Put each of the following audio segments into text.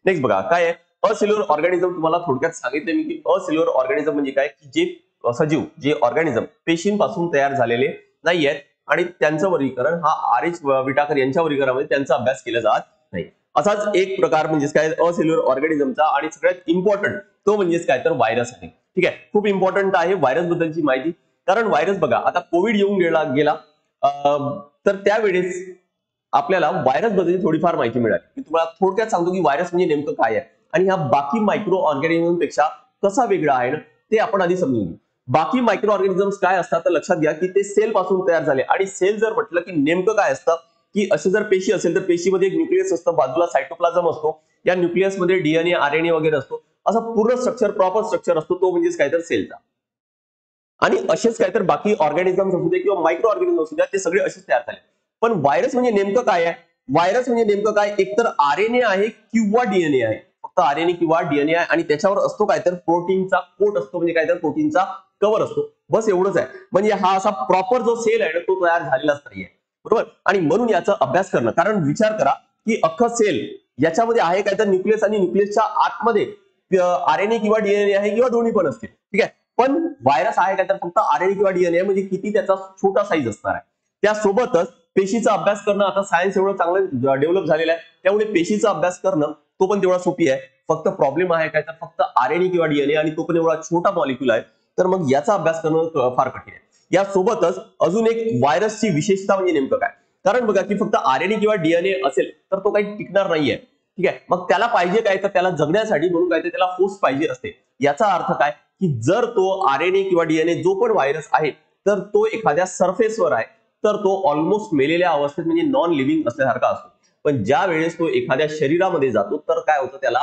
Next बघा काय आहे, असेल्युलर ऑर्गॅनिझम तुम्हाला थोडक्यात सांगितले मी की असेल्युलर ऑर्गॅनिझम म्हणजे काय की जे सजीव जे ऑर्गॅनिझम पेशींपासून तयार झालेले नाही आहेत आणि त्यांचं वर्गीकरण हा RH विटाकर यांच्या वर्गीकरणामध्ये त्यांचा अभ्यास केला जात नाही. असाच एक प्रकार म्हणजेच काय असेल्युलर ऑर्गॅनिझमचा आणि सगळ्यात इम्पॉर्टंट तो म्हणजेच काय तर व्हायरस आहे. ठीक आहे, खूप इम्पॉर्टंट आहे व्हायरस बद्दलची माहिती. कारण व्हायरस बघा आता कोविड येऊन गेला तर त्यावेळेस आपल्याला व्हायरस बद्दलची थोडीफार माहिती मिळाली. मी तुम्हाला थोडक्यात सांगतो की व्हायरस म्हणजे नेमकं काय आहे आणि ह्या बाकी मायक्रो ऑर्गॅनिझम पेक्षा कसा वेगळा आहे ना ते आपण आधी समजून घेऊ. बाकी मायक्रो ऑर्गॅनिझम्स काय असतात तर लक्षात घ्या की ते सेल पासून तयार झाले आणि सेल जर म्हटलं की नेमकं काय असतं की असे जर पेशी असेल तर पेशीमध्ये एक न्यूक्लियस असतं, बाजूला सायटोप्लाझम असतो, या न्यूक्लियसमध्ये डीएनए आरएनए वगैरे असतो, असा पूर्ण स्ट्रक्चर प्रॉपर स्ट्रक्चर असतो तो म्हणजेच काय तर सेलचा. आणि असेच काय तर बाकी ऑर्गॅनिझम्स असू दे किंवा मायक्रो ऑर्गॅनिझम असू द्या ते सगळे असेच तयार झाले. पण व्हायरस म्हणजे नेमकं काय आहे, व्हायरस म्हणजे नेमकं काय एकतर आरएनए आहे किंवा डीएनए आहे, फक्त आरएनए किंवा डीएनए आहे आणि त्याच्यावर असतो काय तर प्रोटीनचा कोट असतो म्हणजे काय तर प्रोटीनचा कव्हर असतो, बस एवढंच आहे. म्हणजे हा असा प्रॉपर जो सेल आहे ना तो तयार झालेलाच नाहीये, बरोबर. आणि म्हणून याचा अभ्यास करणं, कारण विचार करा की अख्खं सेल याच्यामध्ये आहे काय तर न्यूक्लियस आणि न्यूक्लियसच्या आतमध्ये आरएनए किंवा डीएनए आहे किंवा दोन्ही पण असतील, ठीक आहे. पण व्हायरस आहे काय तर फक्त आरएनए किंवा डीएनए म्हणजे किती त्याचा छोटा साईज असणार आहे. त्यासोबतच पेशीचा अभ्यास करणं, आता सायन्स एवढं चांगलं डेव्हलप झालेलं आहे त्यामुळे पेशीचा अभ्यास करणं तो पण तेवढा सोपी आहे. फक्त प्रॉब्लेम आहे काय तर फक्त आरएनए किंवा डीएनए आणि तो पण एवढा छोटा मॉलिक्यूल आहे, तर मग याचा अभ्यास करणं फार कठीण आहे. यासोबतच अजून एक व्हायरसची विशेषता म्हणजे नेमकं काय, कारण बघा की फक्त आरएनए किंवा डीएनए असेल तर तो काही टिकणार नाहीये, ठीक आहे. मग त्याला पाहिजे काय तर त्याला जगण्यासाठी म्हणून काय तर त्याला होस्ट पाहिजे असते. याचा अर्थ काय की जर तो आरएनए किंवा डीएनए जो पण व्हायरस आहे तर तो एखाद्या सरफेसवर आहे तर तो ऑलमोस्ट मेलेल्या अवस्थेत म्हणजे नॉन लिव्हिंग असल्यासारखा असतो. पण ज्या वेळेस तो एखाद्या शरीरामध्ये जातो तर काय होतं त्याला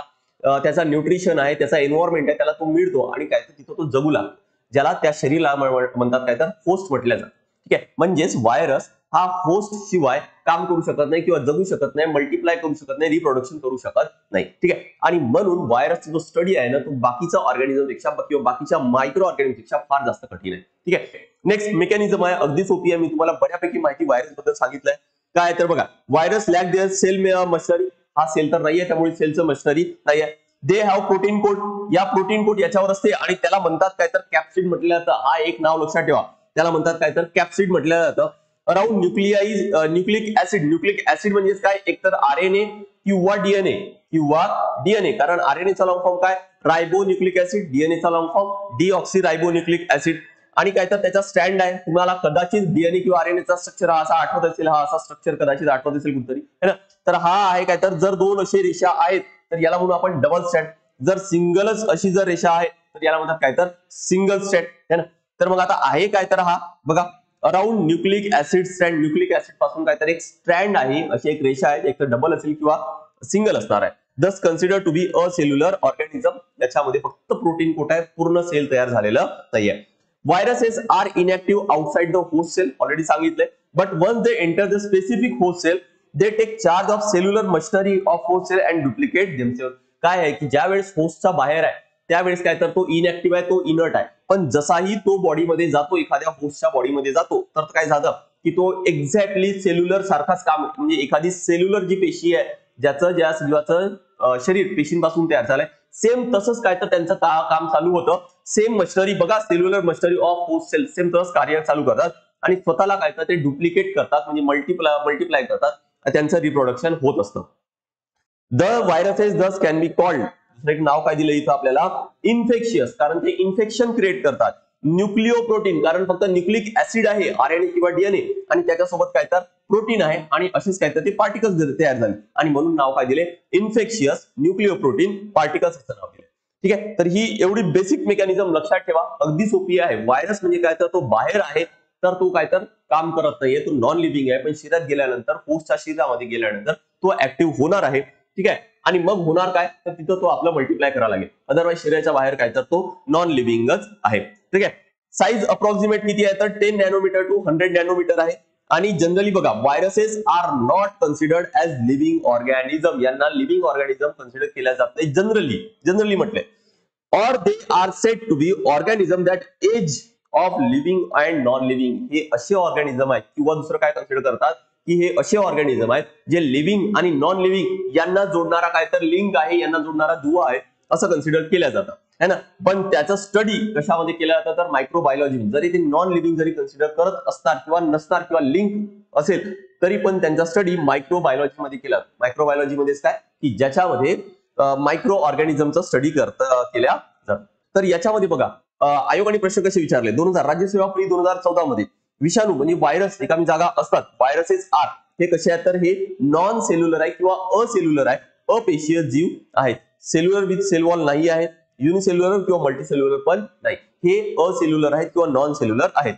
त्याचा न्यूट्रिशन आहे, त्याचा एन्व्हायरमेंट आहे, त्याला तो मिळतो आणि काय तिथं तो जगू लागतो, ज्याला त्या शरीराला म्हणतात काय तर होस्ट म्हटलं जातं. ठीक आहे, म्हणजेच व्हायरस हा होस्ट शिवाय काम करू शकत नाही किंवा जगू शकत नाही, मल्टिप्लाय करू शकत नाही, रिप्रोडक्शन करू शकत नाही. ठीक आहे, आणि म्हणून व्हायरसचा जो स्टडी आहे ना तो बाकीच्या ऑर्गॅनिझम पेक्षा किंवा बाकीच्या मायक्रो ऑर्गॅनिझम पेक्षा फार जास्त कठीण आहे. ठीक आहे, नेक्स्ट मेकॅनिझम आहे, अगदी सोपी आहे. मी तुम्हाला बऱ्यापैकी माहिती व्हायरस बद्दल सांगितलंय. काय तर बघा, virus lack their cell machinery, हा सेल तर नाहीये त्यामुळे सेलचं मशिनरी नाहीये. दे हॅव प्रोटीन कोट, या प्रोटीन कोट याच्यावर असते आणि त्याला म्हणतात काय तर कॅप्सिड म्हटलं जातं. हा एक नाव लक्षात ठेवा, त्याला म्हणतात काय तर कॅप्सिड म्हटलं जातं. अराउंड न्यूक्लिक ऍसिड म्हणजे काय एकतर आरएनए किंवा डीएनए कारण आरएनएचा लॉंग फॉर्म काय रायबो न्यूक्लिक ऍसिड, डीएनएचा long form deoxy ribo nucleic acid. आणि काय तर त्याचा स्टँड आहे, तुम्हाला कदाचित डीएनए किंवा आरएनएचा स्ट्रक्चर हा असा आठवत असेल, हा असा स्ट्रक्चर कदाचित आठवत असेल कुठतरी है ना. तर हा आहे काय तर जर दोन अशी रेषा आहेत तर याला म्हणू आपण डबल स्टँड, जर सिंगलच अशी जर रेषा आहे तर याला म्हणतात काय तर सिंगल स्टँड है ना. तर मग आता आहे काय तर हा बघा around nucleic acid strand, nucleic acid पासून काय तर एक स्ट्रँड आहे, अशी एक रेषा आहे, एक तर डबल असेल किंवा सिंगल असणार आहे. This consider to be acellular organism, त्याच्यामध्ये फक्त प्रोटीन कोट आहे, पूर्ण सेल तयार झालेलं नाहीये. Viruses are inactive outside the host cell, already सांगितलंय, but once they enter the specific host cell, they take charge of cellular machinery of host cell and duplicate themselves. काय आहे की ज्या वेळेस होस्टचा बाहेर आहे त्यावेळेस काय तर तो इनएक्टिव्ह आहे, तो इनर्ट आहे, पण जसाही तो बॉडीमध्ये जातो, एखाद्या होस्टच्या बॉडीमध्ये जातो तर काय झालं की तो एक्झॅक्टली सेल्युलर सारखाच काम, म्हणजे एखादी सेल्युलर जी पेशी आहे ज्या जीवाचं शरीर पेशींपासून तयार झालंय सेम तसंच काय तर त्यांचं काम चालू होतं. सेम मशिनरी बघा, cellular machinery of host cell same तसंच कार्य चालू करतात आणि स्वतःला काय तर ते डुप्लिकेट करतात म्हणजे मल्टिप्लाय करतात, त्यांचं रिप्रोडक्शन होत असतं. द व्हायरसेस दस कॅन बी कॉल्ड, दुसरं एक नाव काय दिलं इथं आपल्याला इन्फेक्शियस, कारण ते इन्फेक्शन क्रिएट करतात. न्यूक्लिओप्रोटीन कारण फक्त न्यूक्लिक ऍसिड आहे आरएनए किंवा डीएनए आणि त्याच्यासोबत काय तर प्रोटीन आहे आणि असेच काय तर ते पार्टिकल्स तयार झाले आणि म्हणून नाव काय दिले इन्फेक्शियस न्यूक्लिओप्रोटीन पार्टिकल्स असं नाव दिले. ठीक आहे, तर ही एवढी बेसिक मेकॅनिझम लक्षात ठेवा, अगदी सोपी आहे. व्हायरस म्हणजे काय तर तो बाहेर आहे तर तो काय तर काम करत नाहीये, तो नॉन लिव्हिंग आहे, पण शरीरात गेल्यानंतर होस्टच्या शरीरामध्ये गेल्यानंतर तो ऍक्टिव्ह होणार आहे. ठीक आहे, आणि मग होणार काय तर तिथं तो आपला मल्टिप्लाय करायला लागेल, अदरवाईज शरीराच्या बाहेर काय तर तो नॉन लिव्हिंगच आहे. ठीक आहे, साईज अप्रॉक्सिमेट किती आहे तर 10 नॅनोमीटर टू 100 नॅनोमीटर आहे. आणि जनरली बघा viruses are not considered as living organism, यांना लिव्हिंग ऑर्गॅनिझम कन्सिडर केल्या जात नाही जनरली म्हटले. Or they are said to be organism that edge of living and non living, हे असे ऑर्गॅनिझम आहेत किंवा दुसरं काय कन्सिडर करतात की हे असे ऑर्गॅनिझम आहेत जे लिव्हिंग आणि नॉन लिव्हिंग यांना जोडणारा काय तर लिंक आहे, यांना जोडणारा दुवा आहे असं कन्सिडर केलं जातं है ना. पण त्याचा स्टडी कशामध्ये केला जातं तर मायक्रोबायोलॉजी. जरी ते नॉन लिव्हिंग जरी कन्सिडर करत असतात किंवा नसणार किंवा लिंक असेल तरी पण त्यांचा स्टडी मायक्रोबायोलॉजी मध्ये केला. मायक्रोबायोलॉजी मध्येच काय की ज्याच्यामध्ये मायक्रो ऑर्गॅनिझमचा स्टडी केल्या जातं. तर याच्यामध्ये बघा आयोगाने प्रश्न कसे विचारले 2000 राज्यसेवा प्री 2014 मध्ये विषाणू म्हणजे व्हायरस रिकामी जागा असतात व्हायरसेस आर हे कसे आहेत तर हे नॉन सेल्युलर आहे किंवा असेल्युलर आहे, अपेशीय जीव आहेत. सेल्युलर विथ सेल वॉल नाही आहे, युनिसेल्युलर किंवा मल्टीसेल्युलर पण नाही, हे असेल्युलर आहेत किंवा नॉन सेल्युलर आहेत.